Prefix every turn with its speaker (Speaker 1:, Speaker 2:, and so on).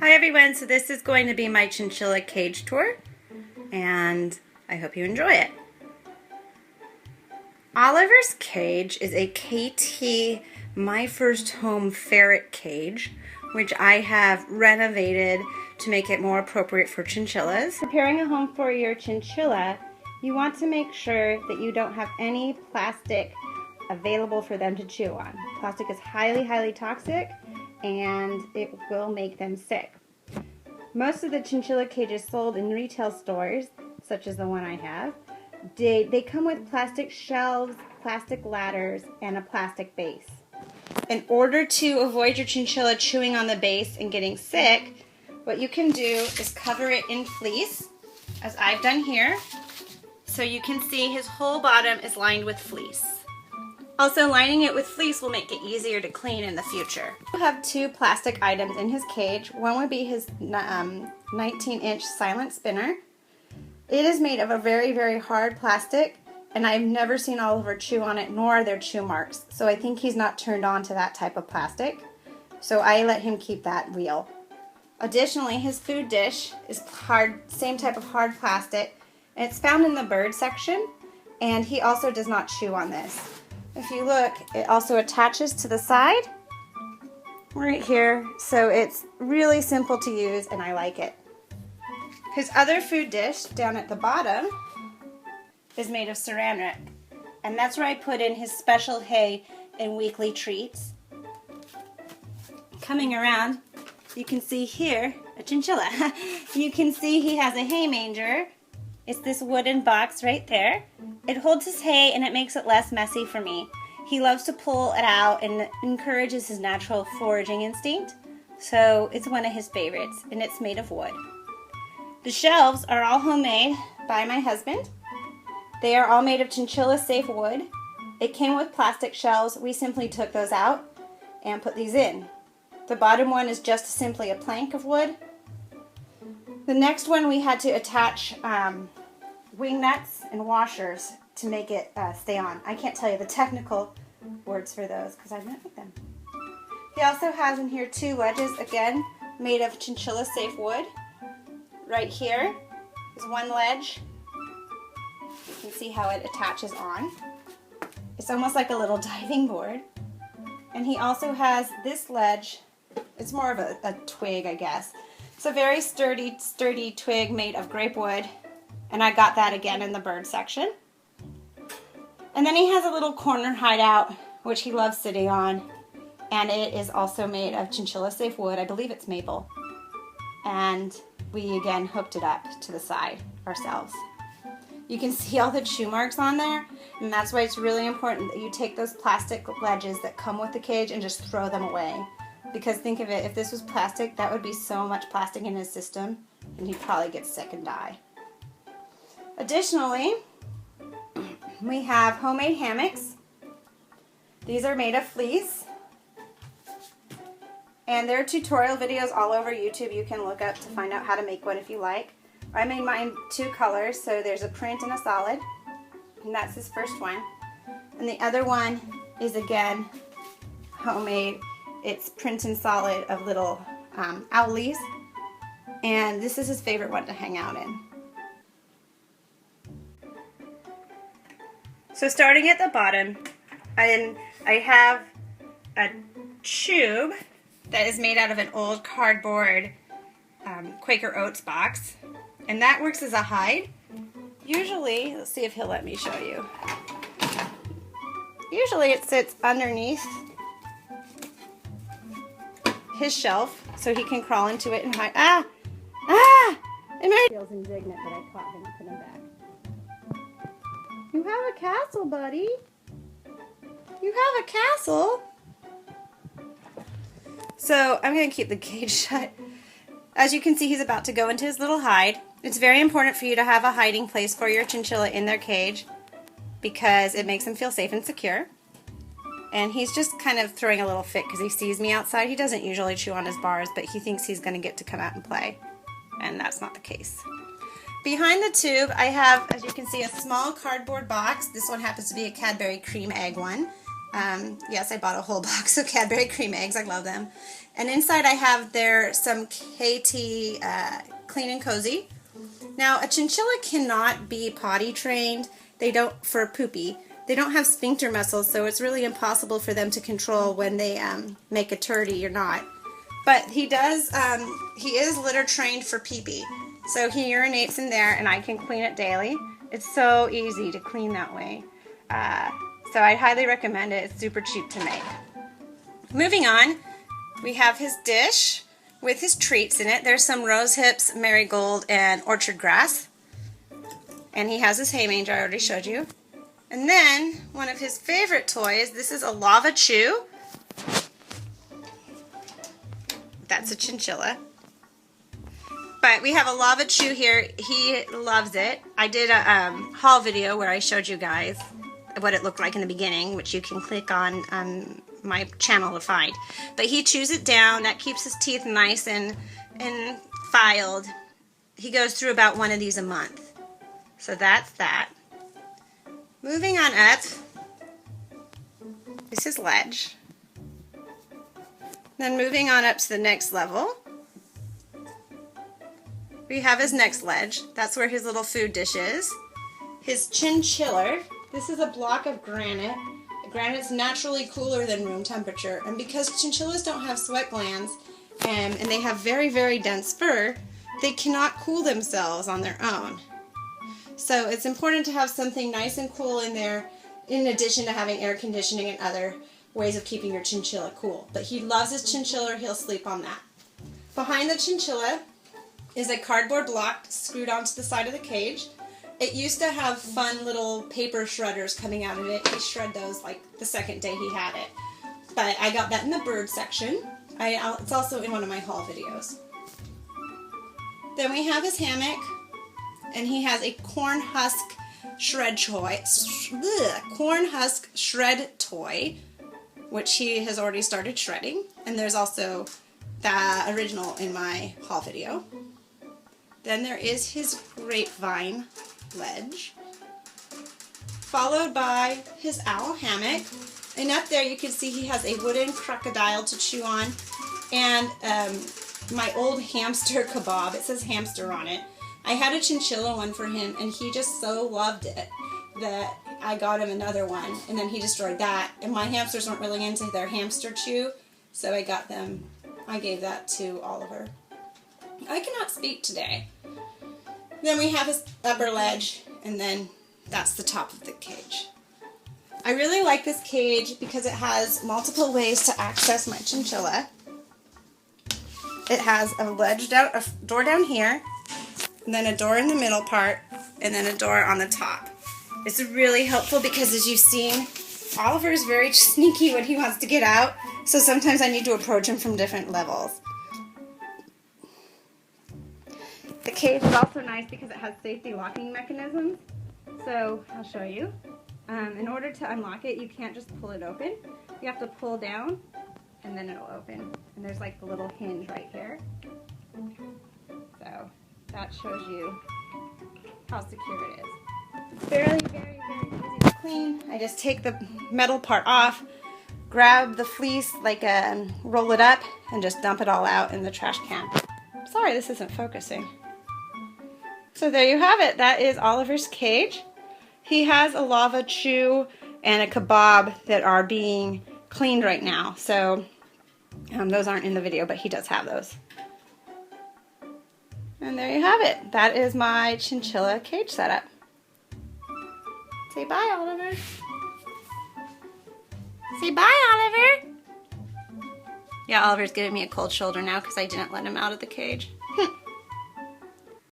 Speaker 1: Hi everyone, so this is going to be my chinchilla cage tour, and I hope you enjoy it. Oliver's cage is a KT My First Home ferret cage, which I have renovated to make it more appropriate for chinchillas. Preparing a home for your chinchilla, you want to make sure that you don't have any plastic available for them to chew on. Plastic is highly toxic, and it will make them sick. Most of the chinchilla cages sold in retail stores, such as the one I have, they come with plastic shelves, plastic ladders, and a plastic base. In order to avoid your chinchilla chewing on the base and getting sick, what you can do is cover it in fleece, as I've done here, so you can see his whole bottom is lined with fleece. Also, lining it with fleece will make it easier to clean in the future. I have two plastic items in his cage. One would be his 19-inch silent spinner. It is made of a very hard plastic, and I've never seen Oliver chew on it, nor are there chew marks. So I think he's not turned on to that type of plastic. So I let him keep that real. Additionally, his food dish is hard, same type of hard plastic, and it's found in the bird section, and he also does not chew on this. If you look, it also attaches to the side right here, so it's really simple to use and I like it. His other food dish down at the bottom is made of ceramic, and that's where I put in his special hay and weekly treats. Coming around, you can see here a chinchilla. You can see he has a hay manger. It's this wooden box right there. It holds his hay and it makes it less messy for me. He loves to pull it out and encourages his natural foraging instinct, so it's one of his favorites, and it's made of wood. The shelves are all homemade by my husband. They are all made of chinchilla safe wood. It came with plastic shelves. We simply took those out and put these in. The bottom one is just simply a plank of wood. The next one we had to attach wing nuts and washers to make it stay on. I can't tell you the technical words for those because I've not made them. He also has in here two ledges, again, made of chinchilla safe wood. Right here is one ledge. You can see how it attaches on. It's almost like a little diving board. And he also has this ledge. It's more of a twig, I guess. It's a very sturdy twig made of grape wood, and I got that again in the bird section. And then he has a little corner hideout, which he loves sitting on, and it is also made of chinchilla safe wood. I believe it's maple. And we again hooked it up to the side ourselves. You can see all the chew marks on there, and that's why it's really important that you take those plastic ledges that come with the cage and just throw them away. Because think of it, if this was plastic, that would be so much plastic in his system, and he'd probably get sick and die. Additionally, we have homemade hammocks. These are made of fleece, and there are tutorial videos all over YouTube you can look up to find out how to make one if you like. I made mine two colors, so there's a print and a solid, and that's his first one. And the other one is again homemade. It's print and solid of little owlies, and this is his favorite one to hang out in. So starting at the bottom, I have a tube that is made out of an old cardboard Quaker Oats box, and that works as a hide. Usually, let's see if he'll let me show you. Usually it sits underneath his shelf so he can crawl into it and hide. It feels indignant that I caught him and put him back. You have a castle, buddy. You have a castle. So I'm going to keep the cage shut. As you can see, he's about to go into his little hide. It's very important for you to have a hiding place for your chinchilla in their cage because it makes them feel safe and secure. And he's just kind of throwing a little fit because he sees me outside. He doesn't usually chew on his bars, but he thinks he's going to get to come out and play. and that's not the case. Behind the tube, I have, as you can see, a small cardboard box. This one happens to be a Cadbury cream egg one. Yes, I bought a whole box of Cadbury cream eggs. I love them. And inside I have some KT Clean and Cozy. Now, a chinchilla cannot be potty trained. For poopy. They don't have sphincter muscles, so it's really impossible for them to control when they make a turdy or not. But he is litter trained for pee-pee. So he urinates in there, and I can clean it daily. It's so easy to clean that way. So I highly recommend it. It's super cheap to make. Moving on, we have his dish with his treats in it. There's some rose hips, marigold, and orchard grass. And he has his hay manger, I already showed you. And then, one of his favorite toys, this is a lava chew. That's a chinchilla. But we have a lava chew here. He loves it. I did a haul video where I showed you guys what it looked like in the beginning, which you can click on my channel to find. But he chews it down. That keeps his teeth nice and filed. He goes through about one of these a month. So that's that. Moving on up is his ledge. Then moving on up to the next level, we have his next ledge. That's where his little food dish is. His chinchilla. This is a block of granite. Granite's naturally cooler than room temperature, and because chinchillas don't have sweat glands and they have very, very dense fur, they cannot cool themselves on their own. So it's important to have something nice and cool in there, in addition to having air conditioning and other ways of keeping your chinchilla cool. But he loves his chinchilla, he'll sleep on that. Behind the chinchilla is a cardboard block screwed onto the side of the cage. It used to have fun little paper shredders coming out of it. He shred those like the second day he had it. But I got that in the bird section. It's also in one of my haul videos. Then we have his hammock, and he has a corn husk shred toy, which he has already started shredding. And there's also the original in my haul video. Then there is his grapevine ledge, followed by his owl hammock. And up there you can see he has a wooden crocodile to chew on, and my old hamster kebab. It says hamster on it. I had a chinchilla one for him, and he just so loved it that I got him another one, and then he destroyed that. And my hamsters weren't really into their hamster chew, so I gave that to Oliver. I cannot speak today. Then we have his upper ledge, and then that's the top of the cage. I really like this cage because it has multiple ways to access my chinchilla. It has a door down here, and then a door in the middle part, and then a door on the top. It's really helpful because, as you've seen, Oliver is very sneaky when he wants to get out, so sometimes I need to approach him from different levels. The cage is also nice because it has safety locking mechanisms. So I'll show you. In order to unlock it, you can't just pull it open. You have to pull down, and then it'll open. And there's like the little hinge right here. So that shows you how secure it is. It's very, very, very easy to clean. I just take the metal part off, grab the fleece, roll it up, and just dump it all out in the trash can. Sorry, this isn't focusing. So there you have it. That is Oliver's cage. He has a lava chew and a kebab that are being cleaned right now. So those aren't in the video, but he does have those. And there you have it. That is my chinchilla cage setup. Say bye, Oliver. Say bye, Oliver. Yeah, Oliver's giving me a cold shoulder now because I didn't let him out of the cage.